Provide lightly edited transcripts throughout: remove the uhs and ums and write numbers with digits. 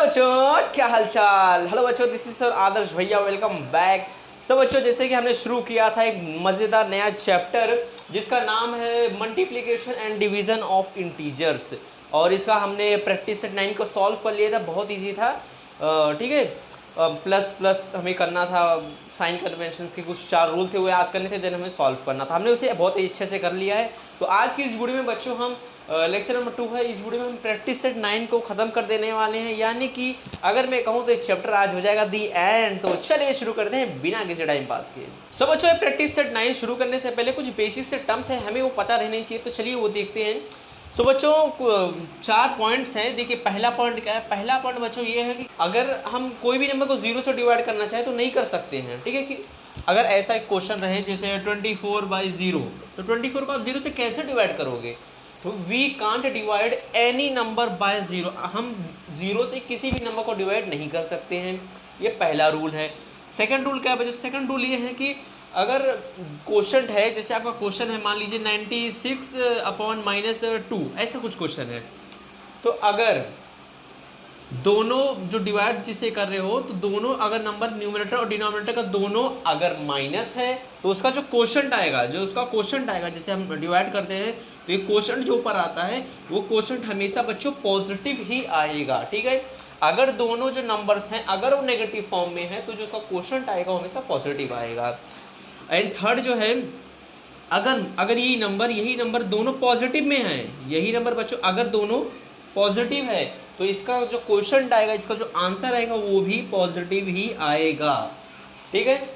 बच्चों, क्या हालचाल। हेलो बच्चों, दिस इज सर आदर्श भैया, वेलकम बैक। सब बच्चों, जैसे कि हमने शुरू किया था एक मज़ेदार नया चैप्टर जिसका नाम है multiplication and division of integers, और इसका हमने प्रैक्टिस सेट 9 को सॉल्व कर लिया था। बहुत इजी था, ठीक है। प्लस प्लस हमें करना था, साइन कन्वेंशंस के कुछ 4 रूल थे वो याद करने थे, देन हमें सॉल्व करना था। हमने उसे बहुत ही अच्छे से कर लिया है। तो आज की इस वीडियो में बच्चों हम लेक्चर नंबर 2 है, इस वीडियो में हम प्रैक्टिस सेट 9 को ख़त्म कर देने वाले हैं। यानी कि अगर मैं कहूँ तो एक चैप्टर आज हो जाएगा दी एंड। तो चलिए शुरू करते हैं बिना किसी टाइम पास के। सब बच्चों, प्रैक्टिस सेट 9 शुरू करने से पहले कुछ बेसिक से टर्म्स है, हमें वो पता रहनी चाहिए। तो चलिए वो देखते हैं। सो बच्चों, 4 पॉइंट्स हैं। देखिए, पहला पॉइंट क्या है। पहला पॉइंट बच्चों ये है कि अगर हम कोई भी नंबर को 0 से डिवाइड करना चाहे तो नहीं कर सकते हैं, ठीक है। कि अगर ऐसा एक क्वेश्चन रहे जैसे 24/0, तो 24 को आप 0 से कैसे डिवाइड करोगे। तो we can't divide any number by 0, हम 0 से किसी भी नंबर को डिवाइड नहीं कर सकते हैं। ये पहला रूल है। सेकंड रूल क्या है बच्चों। सेकंड रूल ये है कि अगर क्वेश्चन है, जैसे आपका क्वेश्चन है, मान लीजिए 96/-2, ऐसा कुछ क्वेश्चन है। तो अगर दोनों जो डिवाइड जिसे कर रहे हो, तो दोनों अगर नंबर न्यूमरेटर और डिनोमिनेटर का दोनों अगर माइनस है, तो उसका जो क्वोशंट आएगा, जैसे हम डिवाइड करते हैं, तो ये क्वोशंट जो ऊपर आता है वो क्वोशंट हमेशा बच्चों पॉजिटिव ही आएगा, ठीक है। अगर दोनों जो नंबर्स हैं अगर वो नेगेटिव फॉर्म में है, तो जो उसका क्वोशंट आएगा वो हमेशा पॉजिटिव आएगा। एंड थर्ड जो है, अगर यही नंबर दोनों पॉजिटिव में है, यही नंबर बच्चों अगर दोनों पॉजिटिव है, तो इसका जो क्वोशंट आएगा, इसका जो आंसर आएगा वो भी पॉजिटिव ही आएगा, ठीक है।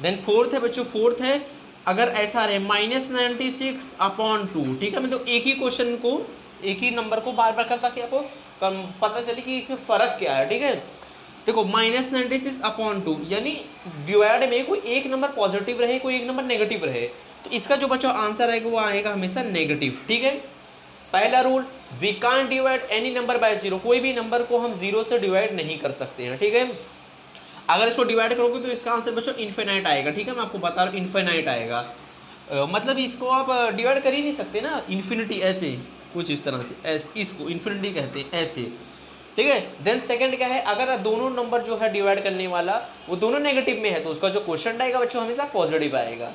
देन फोर्थ है बच्चों, फोर्थ है अगर ऐसा रहे -96/2, ठीक है। मतलब एक ही क्वेश्चन को, एक ही नंबर को बार बार करता कि आपको पता चले कि इसमें फ़र्क क्या है, ठीक है। देखो, -96/2 यानी डिवाइड में कोई एक नंबर पॉजिटिव रहे, कोई एक नंबर नेगेटिव रहे, तो इसका जो बच्चों आंसर आएगा वो आएगा हमेशा नेगेटिव, ठीक है। पहला rule, we can't divide any number by 0, कोई भी नंबर को हम 0 से डिवाइड नहीं कर सकते हैं, ठीक है। अगर इसको डिवाइड करोगे तो इसका आंसर बच्चों इन्फिनाइट आएगा, ठीक है। मैं आपको बता रहा हूँ, इन्फिनाइट आएगा। मतलब इसको आप डिवाइड कर ही नहीं सकते ना, इन्फिनिटी ऐसे कुछ इस तरह से, ऐसे इसको इन्फिनिटी कहते हैं, ऐसे, ठीक है। देन सेकंड क्या है, अगर दोनों नंबर जो है डिवाइड करने वाला वो दोनों नेगेटिव में है, तो उसका जो क्वोशंट आएगा बच्चों हमेशा पॉजिटिव आएगा।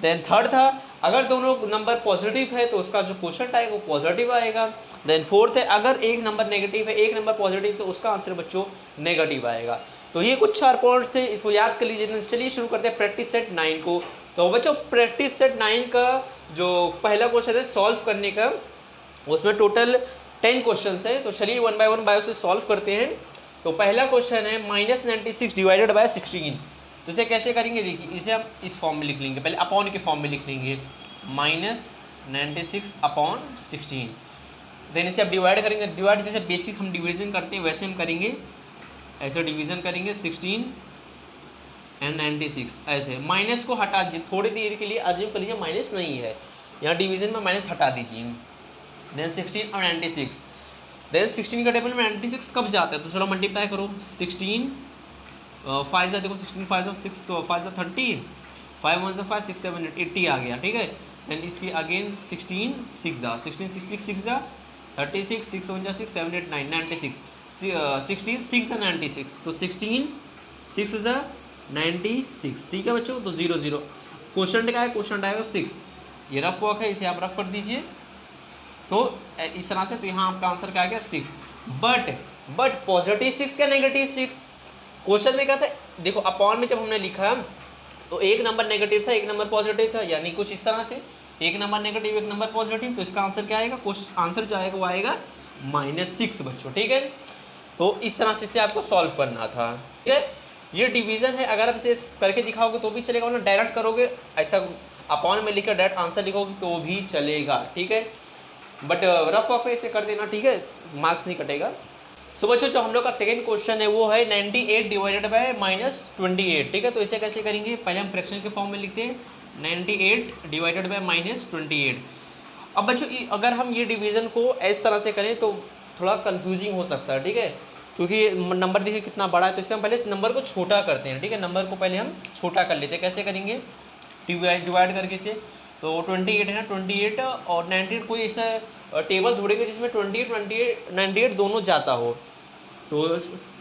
देन थर्ड था, अगर दोनों नंबर पॉजिटिव है तो उसका जो क्वोशंट आएगा वो पॉजिटिव आएगा। देन फोर्थ है, अगर एक नंबर नेगेटिव है, एक नंबर पॉजिटिव, तो उसका आंसर बच्चों नेगेटिव आएगा। तो ये कुछ 4 पॉइंट्स थे, इसको याद कर लीजिए। चलिए शुरू करते हैं प्रैक्टिस सेट 9 को। तो बच्चों, प्रैक्टिस सेट 9 का जो पहला क्वेश्चन है सॉल्व करने का, उसमें टोटल 10 क्वेश्चन है। तो चलिए 1 बाय 1 बाय से सॉल्व करते हैं। तो पहला क्वेश्चन है -96 डिवाइडेड बाय 16। तो इसे कैसे करेंगे, देखिए इसे हम इस फॉर्म में लिख लेंगे, पहले अपॉन के फॉर्म में लिख लेंगे, -96/16। देन इसे आप डिवाइड करेंगे, डिवाइड जैसे बेसिक हम डिवीजन करते हैं वैसे हम करेंगे, ऐसे डिवीजन करेंगे 16 एंड 96, ऐसे। माइनस को हटा दीजिए, थोड़ी देर के लिए अज्यूम कर लीजिए माइनस नहीं है, यहाँ डिवीजन में माइनस हटा दीजिए। देन 16 और 96, देन 16 का टेबल में 96 कब जाता है, तो चलो मल्टीप्लाई करो। 16 5 देखो, 16 5 6 5 30, 5 1 5 6 7 8 80 आ गया, ठीक है। देन इसकी अगेन 16 6 जा 36, 6 1 6 7 8 9 96, 16 6 96, तो 16 6 96, ठीक है बच्चों। तो 0 0 क्वोशंट क्या है, क्वोशंट आएगा 6। ये रफ वर्क है, इसे आप रफ कर दीजिए। तो इस तरह से, तो यहाँ आपका आंसर क्या आ गया 6। बट पॉजिटिव 6 क्या नेगेटिव 6, क्वेश्चन में क्या था, देखो अपॉन में जब हमने लिखा तो एक नंबर नेगेटिव था, एक नंबर पॉजिटिव था, यानी कुछ इस तरह से, एक नंबर नेगेटिव एक नंबर पॉजिटिव, तो इसका आंसर क्या आएगा, आंसर जो आएगा वो आएगा -6 बच्चों, ठीक है। तो इस तरह से इसे आपको सॉल्व करना था, ठीक है। ये डिवीजन है, अगर आप इसे करके दिखाओगे तो भी चलेगा, वरना डायरेक्ट करोगे, ऐसा अपॉन में लिखकर डायरेक्ट आंसर लिखोगे तो भी चलेगा, ठीक है। बट रफ वर्क में इसे कर देना, ठीक है, मार्क्स नहीं कटेगा। सो बच्चों, जो हम लोग का सेकंड क्वेश्चन है वो है 98 डिवाइडेड बाय -28, ठीक है। तो इसे कैसे करेंगे, पहले हम फ्रैक्शन के फॉर्म में लिखते हैं 98 डिवाइडेड बाय -28। अब बच्चों, अगर हम ये डिवीज़न को इस तरह से करें तो थोड़ा कंफ्यूजिंग हो सकता है, ठीक है, क्योंकि नंबर देखिए कितना बड़ा है। तो इससे हम पहले नंबर को छोटा करते हैं, ठीक है, नंबर को पहले हम छोटा कर लेते हैं। कैसे करेंगे, डिवाइड करके से, तो 28 है ना, 28 और 98 कोई ऐसा टेबल ढूंढेंगे जिसमें 28 98 दोनों जाता हो। तो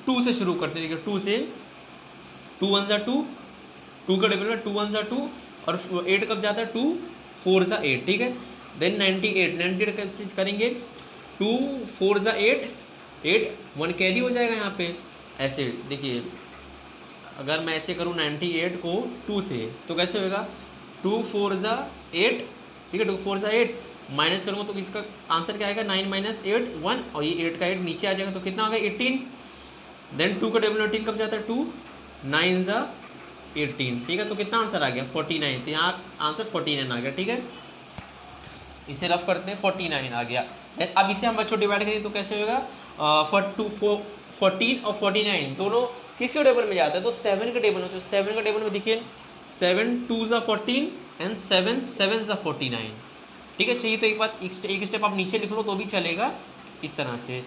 2 से शुरू करते हैं। देखिए 2 से 2 1 ज़ा 2, 2 का टेबल में 2 1 ज़ा 2 और 8 कब जाता है 2 4 ज़ा 8, ठीक है। देन 98 कैसे करेंगे 2 4 ज़ा 8, 1 कैरी हो जाएगा यहाँ पे। ऐसे देखिए अगर मैं ऐसे करूँ 98 को 2 से तो कैसे होगा 2 4 ज़ा 8, ठीक है। 2 4 ज़ा 8 माइनस करूँगा तो इसका आंसर क्या आएगा 9 - 8 1 और ये 8 का 8 नीचे आ जाएगा तो कितना होगा 18। देन 2 का टेबल 18 कब जाता है 2 9 ज़ा 18, ठीक है। तो कितना आंसर आ गया 49, तो यहाँ आंसर 49 आ गया, ठीक है। इसे रफ करते हैं 49 आ गया। अब इसे हम बच्चों डिवाइड करेंगे तो कैसे होगा 14 और 49 दोनों किसी टेबल में जाता है तो 7 के टेबल में, जो 7 के टेबल में देखिए 7 2 ज़ा 14 एंड 7 7 ज़ा 49, ठीक है। चाहिए तो एक बात एक स्टेप आप नीचे लिख लो तो भी चलेगा इस तरह से।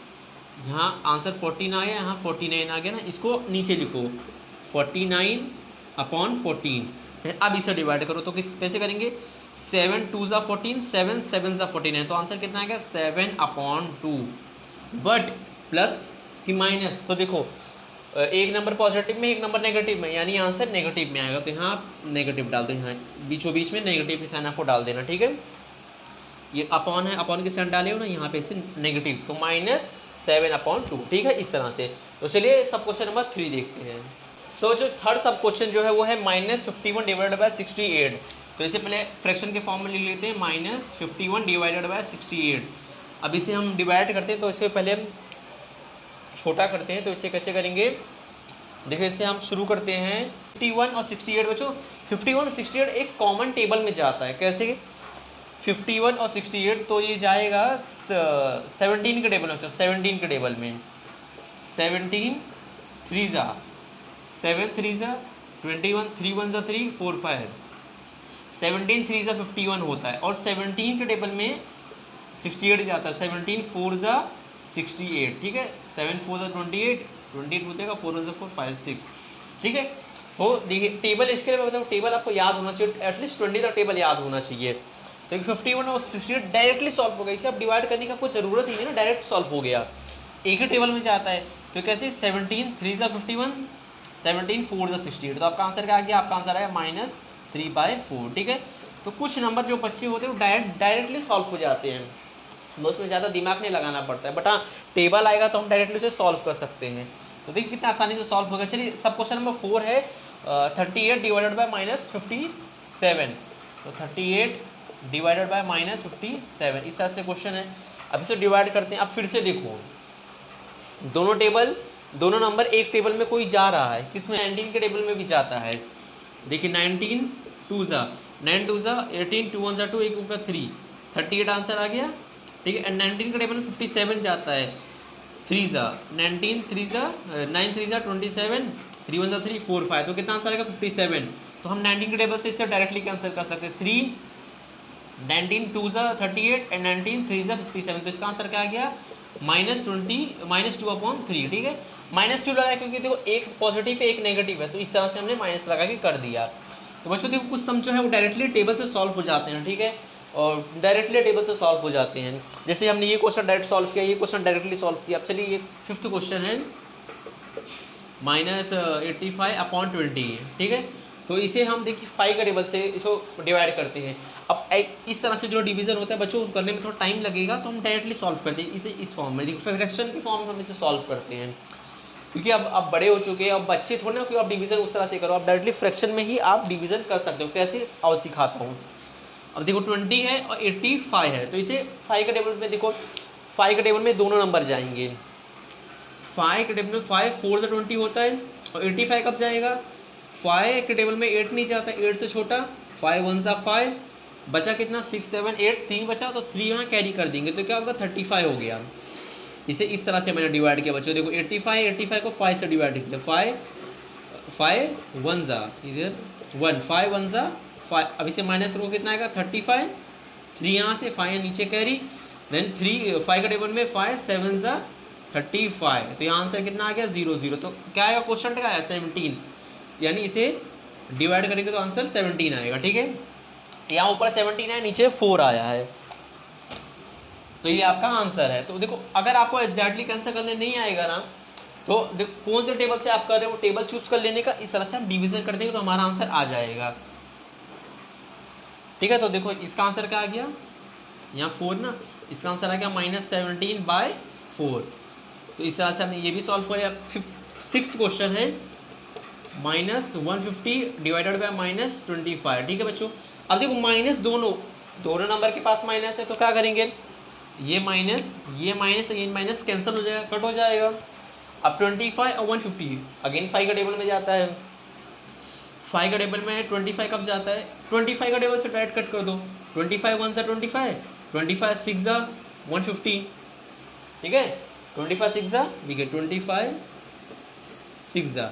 यहाँ आंसर 14 आ गया, यहाँ 49 आ गया ना, इसको नीचे लिखो 49/14। अब इसे डिवाइड करो तो किस कैसे करेंगे 7 2 ज़ा 14 7 7 ज़ा 49, तो आंसर कितना आएगा 7/2। बट प्लस कि माइनस, तो देखो एक नंबर पॉजिटिव में एक नंबर नेगेटिव में, यानी आंसर नेगेटिव में आएगा तो यहाँ आप नेगेटिव डाल दो, यहाँ बीचों बीच में नेगेटिव के साइन आपको डाल देना, ठीक है। ये अपॉन है, अपॉन के साइन डाले हो ना यहाँ पे से नेगेटिव, तो -7/2, ठीक है, इस तरह से। तो चलिए सब क्वेश्चन नंबर 3 देखते हैं। सो जो थर्ड सब क्वेश्चन जो है वो है -51 डिवाइडेड बाय 68। तो इसे पहले फ्रैक्शन के फॉर्म में लिख लेते हैं -51 डिवाइडेड बाय 68। अब इसे हम डिवाइड करते हैं तो इसे पहले हम छोटा करते हैं, तो इसे कैसे करेंगे देखिए इसे हम शुरू करते हैं 51 और 68 बच्चों 51 और 68 एक कॉमन टेबल में जाता है। कैसे 51 और 68 तो ये जाएगा 17 के टेबल में, 17 के टेबल में 17 3 ज़ा 7 3 ज़ा 21 3 1 ज़ा 3 4 5 17 3 ज़ा 51 होता है और 17 के टेबल में 68 जाता है 17 4 ज़ा 68, ठीक है। 7 4 ज़ा 28 28 हो जाएगा 4 1 ज़ा 4 5 6, ठीक है। तो देखिए टेबल इसके लिए मैं बताऊँ टेबल आपको याद होना चाहिए, एटलीस्ट 20 का टेबल याद होना चाहिए। तो 51 और 68 डायरेक्टली सॉल्व हो गया, इसे अब डिवाइड करने का कोई ज़रूरत ही नहीं ना, डायरेक्ट सॉल्व हो गया, एक ही टेबल में जाता है। तो कैसे 17 3 ज़ा 51 17 4 ज़ा 68, तो आपका आंसर क्या आ गया, आपका आंसर आया -3/4, ठीक है। तो कुछ नंबर जो बच्चे होते हैं वो डायरेक्टली सॉल्व हो जाते हैं, तो उसमें ज़्यादा दिमाग नहीं लगाना पड़ता है, बट हाँ टेबल आएगा तो हम डायरेक्टली उसे सॉल्व कर सकते हैं। तो देखिए कितना आसानी से सॉल्व होगा। चलिए सब क्वेश्चन नंबर 4 है 38 डिवाइडेड बाय -57, तो 38 डिवाइडेड बाय -57 इस तरह से क्वेश्चन है। अब इसे डिवाइड करते हैं। अब फिर से देखो दोनों नंबर एक टेबल में कोई जा रहा है, किसमें 19 के टेबल में भी जाता है। देखिए 19 2 ज़ा 9 2 ज़ा 18 2 1 ज़ा 2 1 का 3 38 आंसर आ गया, ठीक है। एंड 19 के टेबल में 57 जाता है 3 ज़ा 19 3 ज़ा 9 3 ज़ा 27 3 1 ज़ा 3 4 5, तो कितना आंसर आएगा 57। तो हम 19 के टेबल से इसे डायरेक्टली कैंसिल कर सकते हैं 3 19 2 ज़ा 38 एंड 19 3 ज़ा 57, तो इसका आंसर क्या आ गया -2/3, ठीक है। माइनस क्यों लगाया क्योंकि देखो एक पॉजिटिव है एक नेगेटिव है, तो इस तरह से हमने माइनस लगा के कर दिया। तो बच्चों देखो कुछ सम जो है वो डायरेक्टली टेबल से सॉल्व हो जाते हैं, ठीक है, और डायरेक्टली टेबल से सॉल्व हो जाते हैं। जैसे हमने ये क्वेश्चन डायरेक्ट सॉल्व किया, ये क्वेश्चन डायरेक्टली सॉल्व किया। अब चलिए ये 5th क्वेश्चन है -85/20, ठीक है। तो इसे हम देखिए 5 का टेबल से इसको डिवाइड करते हैं। अब इस तरह से जो डिवीजन होता है बच्चों करने में थोड़ा टाइम लगेगा, तो हम डायरेक्टली सॉल्व करते हैं इसे इस फॉर्म में, देखिए फ्रैक्शन के फॉर्म में हम इसे सॉल्व करते हैं, क्योंकि अब आप बड़े हो चुके हैं, अब बच्चे थोड़े ना कि आप डिवीजन उस तरह से करो, आप डायरेक्टली फ्रैक्शन में ही आप डिवीजन कर सकते हो। कैसे और सिखाता हूँ। अब देखो 20 है और 85 है, तो इसे 5 का टेबल में देखो 5 का टेबल में दोनों नंबर जाएंगे। 5 के टेबल में 5 4 ज़ा 20 होता है और 85 कब जाएगा 5 के टेबल में 8 नहीं जाता, 8 से छोटा 5 1 ज़ा 5 बचा कितना 6 7 8 3 बचा, तो 3 यहाँ कैरी कर देंगे तो क्या होगा 35 हो गया। इसे इस तरह से मैंने डिवाइड किया बच्चों, देखो 85 को 5 से डिवाइड किया 5 1 ज़ा इधर 1 5 1 ज़ा 5, अब इसे माइनस करो कितना आएगा 35, 3 यहाँ से 5 नीचे कैरी, देन 5 का टेबल में 5 7 ज़ा 35, तो यहाँ आंसर कितना आ गया 0 0, तो क्या आएगा क्वेश्चन क्या आया 17, यानी इसे डिवाइड करेंगे तो आंसर 17 आएगा, ठीक है। यहाँ ऊपर 17 है नीचे 4 आया है, तो ये आपका आंसर है। तो देखो अगर आपको एग्जैक्टली कैंसिल करने नहीं आएगा ना, तो कौन से टेबल से आप कर रहे हो, टेबल चूज कर लेने का, इस तरह से हम डिवीजन कर देंगे तो हमारा आंसर आ जाएगा। ठीक है, तो देखो इसका आंसर क्या आ गया, यहाँ 4 ना, इसका आंसर आ गया -17/4। तो इस तरह से हमने ये भी सॉल्व किया। 6th क्वेश्चन है -150 डिवाइडेड बाय -25। ठीक है बच्चों, अब देखो माइनस दोनों नंबर के पास माइनस है, तो क्या करेंगे, ये माइनस ये माइनस कैंसिल हो जाएगा, कट हो जाएगा। अब 25 और 150 अगेन 5 का टेबल में जाता है, 5 का टेबल में 25 कब जाता है, 25 का टेबल से डायरेक्ट कट कर दो, 25 1 सा 25, 25 6 जा 150। ठीक है, 25 6 जा, ठीक है, 25 6 जा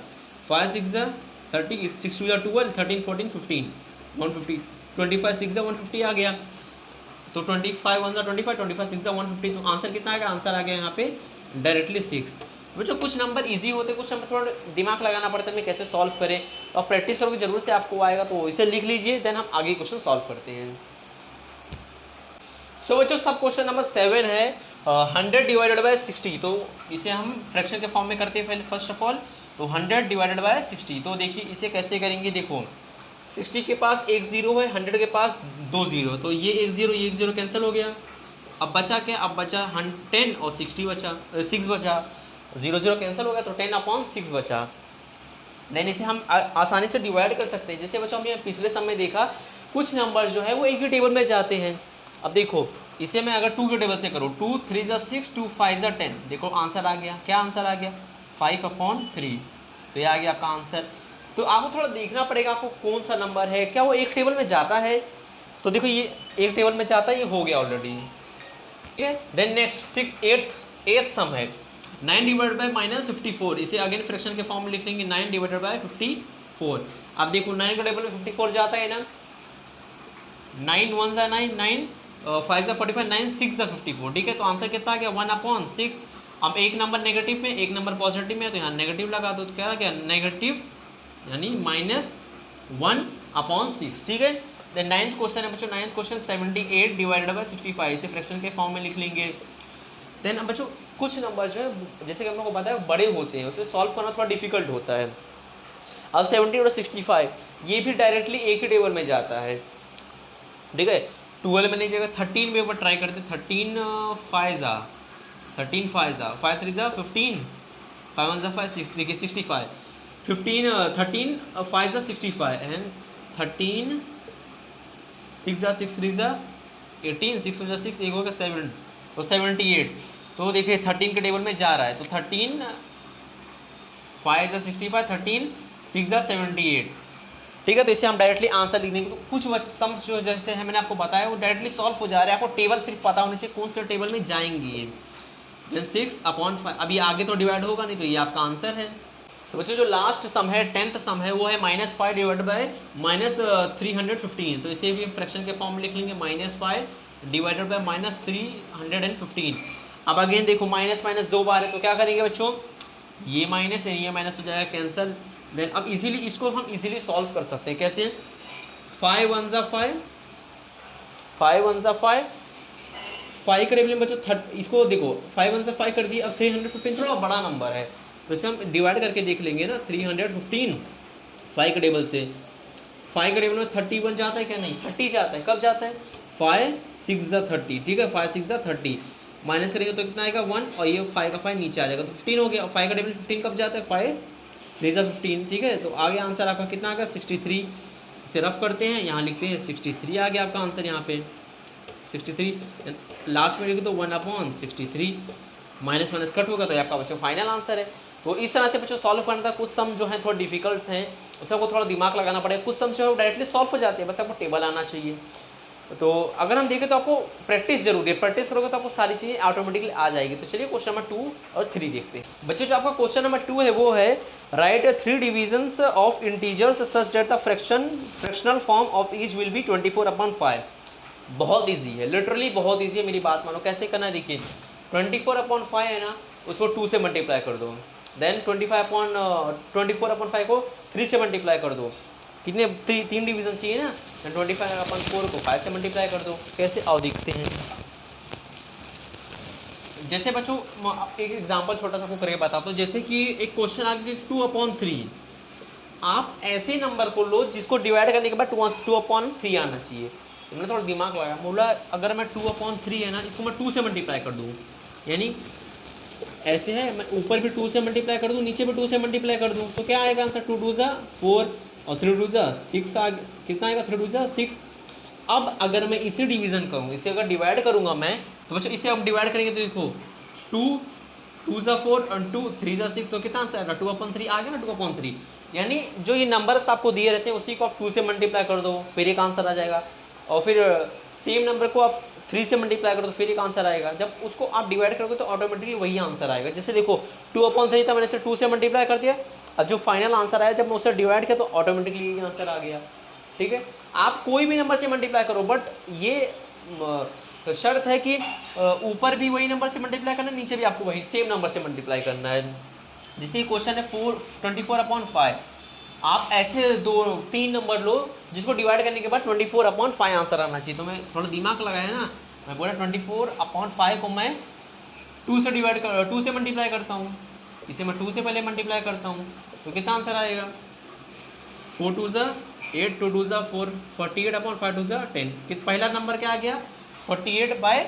5 6 जा 30, 6 2 जा 12, 13 14 15 150, 25 6 जा 150 आ गया। तो 25 1 जा 25, 25 6 जा 150। तो आंसर कितना आएगा, आंसर आ गया यहाँ पे डायरेक्टली 6। बच्चों कुछ नंबर इजी होते, कुछ नंबर थोड़ा दिमाग लगाना पड़ता है हमें कैसे सॉल्व करें, तो आप प्रैक्टिस करोगे जरूर से आपको आएगा। तो इसे लिख लीजिए, देन हम आगे क्वेश्चन सॉल्व करते हैं। सो बच्चों सब क्वेश्चन नंबर 7 है 100 डिवाइडेड बाय 60। तो इसे हम फ्रैक्शन के फॉर्म में करते हैं पहले फर्स्ट ऑफ ऑल। तो 100 डिवाइडेड बाय 60, तो देखिए इसे कैसे करेंगे, देखो 60 के पास एक जीरो है, 100 के पास 2 जीरो, तो ये एक जीरो कैंसिल हो गया। अब बचा क्या, अब बचा 10 और 60 बचा, 6 बचा, 0 कैंसिल हो गया, तो 10/6 बचा। देन इसे हम आसानी से डिवाइड कर सकते हैं। जैसे बच्चों हमने पिछले समय देखा कुछ नंबर जो है वो एक ही टेबल में जाते हैं। अब देखो इसे मैं अगर 2 के टेबल से करूँ, 2 3 जा 6, 2 5 जा 10, देखो आंसर आ गया, क्या आंसर आ गया 5/3। तो ये आ गया आपका आंसर। तो आपको थोड़ा देखना पड़ेगा आपको कौन सा नंबर है, क्या वो एक टेबल में जाता है। तो देखो ये एक टेबल में जाता है, ये हो गया ऑलरेडी। ठीक है, देन नेक्स्ट 8th सम है 9 डिवाइडेड बाय -54। इसे अगेन फ्रैक्शन के फॉर्म में लिख लेंगे, 9 डिवाइडेड बाय 54। अब देखो 9 के टेबल में 54 जाता है ना, 9 1 जा 9, 9 5 जा 45, 9 6 जा 54। ठीक है, तो आंसर कितना आ गया 1/6। अब एक नंबर नेगेटिव में एक नंबर पॉजिटिव में है, तो यहाँ नेगेटिव लगा दो, तो क्या क्या नेगेटिव यानी -1/6। ठीक है, देन 9th क्वेश्चन है बच्चों, 9th क्वेश्चन 78 डिवाइडेड बाय 65। इसे फ्रैक्शन के फॉर्म में लिख लेंगे। देन अब बच्चों कुछ नंबर जो है जैसे कि हम लोग को पता है बड़े होते हैं, उसे सॉल्व करना थोड़ा डिफिकल्ट होता है। अब 70 और 65 ये भी डायरेक्टली एक ही टेबल में जाता है। ठीक है, 12 में नहीं जाएगा, 13 में एक बार ट्राई करते, 13 5 जा 5 3 जा 15, 5 1 जा 5 6, देखिए 65, 13 5 जा 65 एंड 13 6 जा 6 3 जा 18, 6 जा 6 एक होगा 7, तो 78। तो देखिए 13 के टेबल में जा रहा है, तो 13 5 जा 65, 13 6 जा 78। ठीक है, तो इसे हम डायरेक्टली आंसर लिख देंगे। तो कुछ सम्स जो जैसे है मैंने आपको बताया वो डायरेक्टली सॉल्व हो जा रहा है, आपको टेबल सिर्फ पता होना चाहिए कौन से टेबल में जाएंगे। देन 6/5, अभी आगे तो डिवाइड होगा नहीं, तो ये आपका आंसर है। तो बच्चों जो लास्ट सम है 10th सम है वो है -5 डिवाइडेड बाय -315। तो इसे भी फ्रैक्शन के फॉर्म में लिख लेंगे, -5 डिवाइडेड बाय -315। अब अगेन देखो माइनस माइनस 2 बार है, तो क्या करेंगे बच्चों, ये माइनस है ये माइनस हो जाएगा कैंसिल। देन अब इजीली इसको हम इजीली सॉल्व कर सकते हैं, कैसे 5 1 जा 5, 5 1 जा 5, 5 के टेबल में बच्चों इसको देखो 5 1 जा 5 कर दिया। अब 315 थोड़ा बड़ा नंबर है, तो इसे हम डिवाइड करके देख लेंगे ना, 315 5 के टेबल से, 5 के टेबल में 31 जाता है क्या, नहीं 30 जाता है, कब जाता है 5 6 जा 30। ठीक है, 5 6 जा 30 माइनस करेंगे तो कितना आएगा 1, और ये 5 का 5 नीचे आ जाएगा, तो 15 हो गया। 5 का टेबल 15 कब जाता है 5 3 जा 15। ठीक है, तो आगे आंसर आपका कितना आ गया 63। इसे रफ करते हैं, यहाँ लिखते हैं 63 आ गया आपका आंसर, यहाँ पे 63 लास्ट में लिखे तो 1/63 माइनस माइनस कट होगा, तो आपका बच्चों फाइनल आंसर है। तो इस तरह से बच्चों सॉल्व करना था। कुछ सम जो है थोड़ा डिफिकल्ट हैं, उसमें आपको थोड़ा दिमाग लगाना पड़ेगा, कुछ सम जो है वो डायरेक्टली सॉल्व हो जाते हैं, बस आपको टेबल आना चाहिए। तो अगर हम देखें तो आपको प्रैक्टिस जरूरी है, प्रैक्टिस करोगे तो आपको सारी चीज़ें ऑटोमेटिकली आ जाएगी। तो चलिए क्वेश्चन नंबर 2 और 3 देखते हैं बच्चों। जो आपका क्वेश्चन नंबर 2 है वो है right 3 divisions of integers such that the fractional form of each will be 24/5। बहुत ईजी है, लिटरली बहुत ईजी है, मेरी बात मानो। कैसे करना है देखिए, 24/5 है ना, उसको 2 से मल्टीप्लाई कर दो, देन 24/5 को 3 से मल्टीप्लाई कर दो, कितने 3 डिवीजन चाहिए ना, 25/4 को 5 से मल्टीप्लाई कर दो। कैसे आओ देखते हैं, जैसे बच्चों एक एग्जांपल छोटा सा आपको करके बताता हूँ। जैसे कि एक क्वेश्चन आ गया 2/3, आप ऐसे नंबर को लो जिसको डिवाइड करने के बाद 2/3 आना चाहिए। तो मैंने थोड़ा दिमाग लगाया, बोला अगर मैं 2/3 है ना, इसको मैं 2 से मल्टीप्लाई कर दूँ, यानी ऐसे है, मैं ऊपर भी 2 से मल्टीप्लाई कर दूँ, नीचे भी 2 से मल्टीप्लाई कर दूँ, तो क्या आएगा आंसर? 2 2 ज़ा 4 और 3 2 ज़ा 6 आ, कितना आएगा? 3 2 ज़ा 6। अब अगर मैं इसे डिवीजन करूँ, इसे अगर डिवाइड करूँगा मैं, तो बच्चों इसे हम डिवाइड करेंगे तो देखो 2 2 ज़ा 4 और 2 3 ज़ा 6, तो कितना आंसर आएगा? 2/3 आ गया ना, 2/3। यानी जो ये नंबर्स आपको दिए रहते हैं उसी को आप 2 से मल्टीप्लाई कर दो, फिर एक आंसर आ जाएगा। और फिर सेम नंबर को आप 3 से मल्टीप्लाई करो तो फिर एक आंसर आएगा। जब उसको आप डिवाइड करोगे तो ऑटोमेटिकली वही आंसर आएगा। जैसे देखो 2/3 था, मैंने इसे 2 से मल्टीप्लाई कर दिया, अब जो फाइनल आंसर आया जब मैं उसे डिवाइड किया तो ऑटोमेटिकली यही आंसर आ गया। ठीक है, आप कोई भी नंबर से मल्टीप्लाई करो, बट ये शर्त है कि ऊपर भी वही नंबर से मल्टीप्लाई करना है, नीचे भी आपको वही सेम नंबर से मल्टीप्लाई करना है। जैसे क्वेश्चन है 24/5, आप ऐसे 3 नंबर लो जिसको डिवाइड करने के बाद 24/5 आंसर आना चाहिए। तो मैं थोड़ा दिमाग लगाया ना, मैं बोला 24/5 को मैं 2 से मल्टीप्लाई करता हूँ, इसे मैं 2 से पहले मल्टीप्लाई करता हूँ, तो कितना आंसर आएगा? 4 2 ज़ा 8, 2 2 ज़ा 4, 48/5 2 ज़ा 10। पहला नंबर क्या आ गया? 48/10।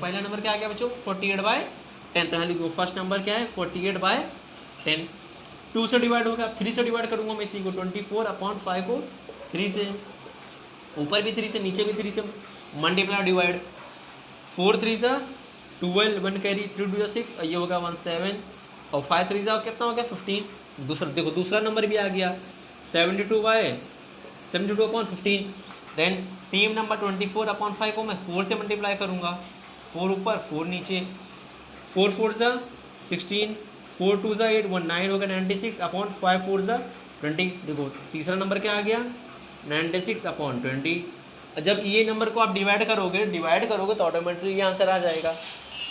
पहला नंबर क्या आ गया बच्चों? 48/10। तो यहाँ लिखो फर्स्ट नंबर क्या है? 48/10। 2 से डिवाइड होगा, 3 से डिवाइड करूँगा मैं इसी को, 24/5 को 3 से, ऊपर भी 3 से नीचे भी 3 से मल्टीप्लाई डिवाइड। 4 3 ज़ा 12, 1 कैरी, 3 2 ज़ा 6, ये होगा 1 7, और 5 3 ज़ा कितना हो गया? 15। दूसरा देखो दूसरा नंबर भी आ गया 72/15। देन सेम नंबर 24/5 को मैं 4 से मल्टीप्लाई करूँगा, 4 ऊपर 4 नीचे, 4 4 ज़ा 16, 4 2 ज़ा 8, 1 9 होगा 96/5 4 ज़ा 20। देखो तीसरा नंबर क्या आ गया? 96/20। जब ये नंबर को आप डिवाइड करोगे तो ऑटोमेटिकली ये आंसर आ जाएगा।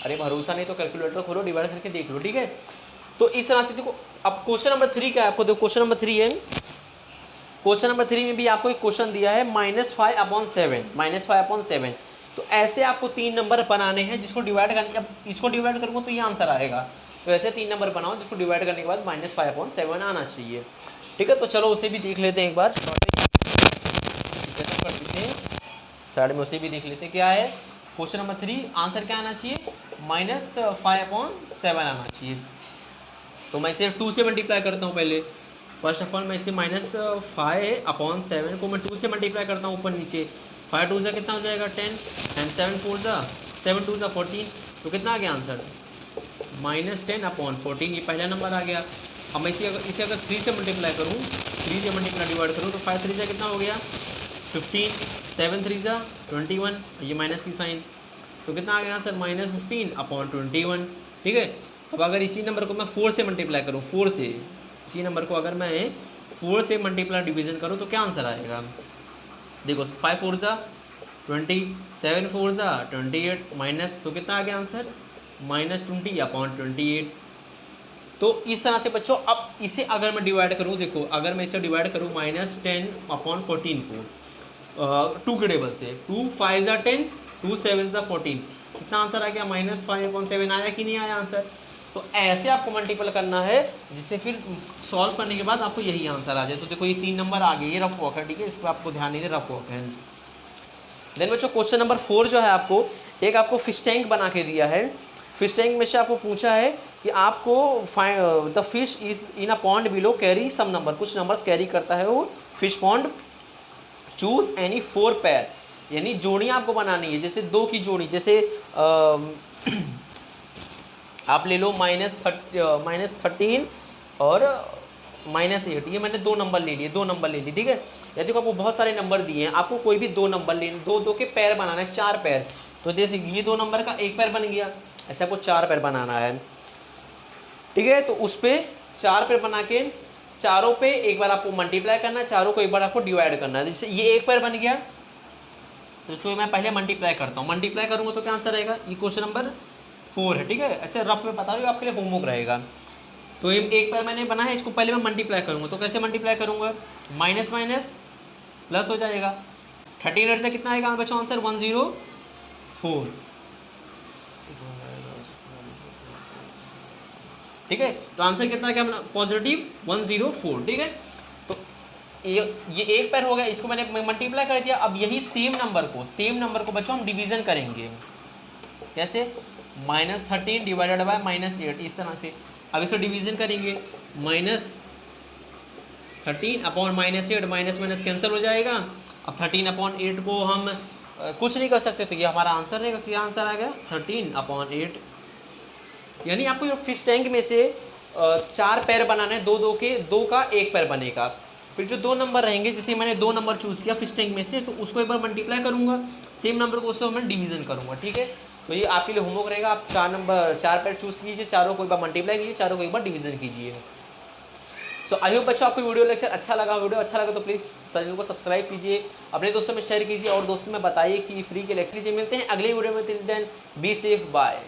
अरे भरोसा नहीं तो कैलकुलेटर खोलो, डिवाइड करके देख लो। ठीक है, तो इस तरह से देखो। अब क्वेश्चन नंबर 3 क्या है आपको? देखो क्वेश्चन नंबर 3 है, क्वेश्चन नंबर 3 में भी आपको एक क्वेश्चन दिया है -5/7। तो ऐसे आपको 3 नंबर बनाने हैं जिसको डिवाइड करने, अब इसको डिवाइड करूँगा तो ये आंसर आएगा। तो ऐसे 3 नंबर बनाओ जिसको डिवाइड करने के बाद -5/7 आना चाहिए। ठीक है, तो चलो उसे भी देख लेते हैं एक बार, कर देते हैं साइड में, उसे भी देख लेते हैं क्या है। क्वेश्चन नंबर 3 आंसर क्या आना चाहिए? -5/7 आना चाहिए। तो मैं इसे 2 से मल्टीप्लाई करता हूँ पहले। फर्स्ट ऑफ ऑल मैं इसे -5/7 को मैं 2 से मल्टीप्लाई करता हूँ ऊपर नीचे। 5 2 ज़ा कितना हो जाएगा? 10, एंड 7 4 ज़ा 7 2 ज़ा 14। तो कितना आ गया आंसर? -10/14। ये पहला नंबर आ गया। अब मैं इसे अगर 3 से मल्टीप्लाई करूँ, 3 से मल्टीप्लाई डिवाइड करूँ, तो 5 3 ज़ा कितना हो गया? 15, 7 3 ज़ा 21, ये माइनस की साइन, तो कितना आ गया आंसर? -15/21। ठीक है, अब अगर इसी नंबर को मैं 4 से मल्टीप्लाई करूँ, 4 से, इसी नंबर को अगर मैं 4 से मल्टीप्लाई डिवीजन करूँ तो क्या आंसर आएगा? देखो 5 4 ज़ा 20, 7 4 ज़ा 28, माइनस, तो कितना आ गया आंसर? -20/28। तो इस तरह से बच्चों, अब इसे अगर मैं डिवाइड करूँ, देखो अगर मैं इसे डिवाइड करूँ -10/14 को 2 के टेबल से, 2 5 ज़ा 10, 2 7 ज़ा 14, कितना आंसर आ गया? -5/7 आया कि नहीं आया आंसर? तो ऐसे आपको मल्टीपल करना है जिससे फिर सॉल्व करने के बाद आपको यही आंसर आ जाए। तो देखो ये 3 नंबर आ गए, ये रफ वर्क है। ठीक है, इस पर आपको ध्यान नहीं दे, रफ वर्क है। देन बच्चों क्वेश्चन नंबर 4 जो है, आपको फिश टैंक बना के दिया है। फिश टैंक में से आपको पूछा है कि आपको the fish is in a pond below carry some number, कुछ नंबर्स कैरी करता है वो fish pond. Choose any 4 pair, यानी जोड़ियाँ आपको बनानी है। जैसे 2 की जोड़ी, जैसे आप ले लो -13 और -8, ये मैंने 2 नंबर ले लिए, 2 नंबर ले लिए। ठीक है, या देखो आपको बहुत सारे नंबर दिए हैं, आपको कोई भी 2 नंबर लेने, 2 के पैर बनाना है, 4 पैर। तो जैसे ये 2 नंबर का 1 पैर बन गया, ऐसे आपको 4 पैर बनाना है। ठीक है, तो उस पर 4 पैर बना के चारों पे एक बार आपको मल्टीप्लाई करना है, चारों को एक बार आपको डिवाइड करना है। जैसे ये 1 पैर बन गया, तो इसको मैं पहले मल्टीप्लाई करता हूँ। मल्टीप्लाई करूँगा तो क्या आंसर रहेगा? ये क्वेश्चन नंबर 4 है। ठीक है, ऐसे रफ में बता रही हूँ, आपके लिए होमवर्क रहेगा। तो ये 1 पैर मैंने बना है, इसको पहले मैं मल्टीप्लाई करूँगा। तो कैसे मल्टीप्लाई करूँगा? माइनस माइनस प्लस हो जाएगा। 13 से कितना आएगा बच्चों आंसर? 104। ठीक है। तो आंसर कितना क्या पॉजिटिव 104, ठीक है। तो ये एक पैर हो गया, इसको मैंने मल्टीप्लाई कर दिया। अब यही सेम नंबर को बच्चों हम डिवीजन करेंगे। कैसे? -13 डिवाइडेड बाय -8, इस तरह से। अब इसको डिवीजन करेंगे, -13 अपॉन -8, माइनस माइनस कैंसिल हो जाएगा। अब 13/8 को हम कुछ नहीं कर सकते, तो ये हमारा आंसर रहेगा। क्या आंसर आ गया? 13/8। यानी आपको फिश टैंक में से 4 पैर बनाना है, दो का एक पैर बनेगा। फिर जो 2 नंबर रहेंगे, जैसे मैंने 2 नंबर चूज़ किया फिश टैंक में से, तो उसको एक बार मल्टीप्लाई करूंगा, सेम नंबर को उससे मैं डिवीजन करूंगा, ठीक है। तो ये आपके लिए होमवर्क रहेगा। आप 4 पैर चूज़ कीजिए, चारों को एक बार मल्टीप्लाई कीजिए, चारों को एक बार डिवीजन कीजिए। सो आई होप बच्चों आपको वीडियो लेक्चर अच्छा लगा तो प्लीज़ चैनल को सब्सक्राइब कीजिए, अपने दोस्तों में शेयर कीजिए और दोस्तों में बताइए कि फ्री के लेक्चर मिलते हैं अगले वीडियो में। Till then be safe, bye.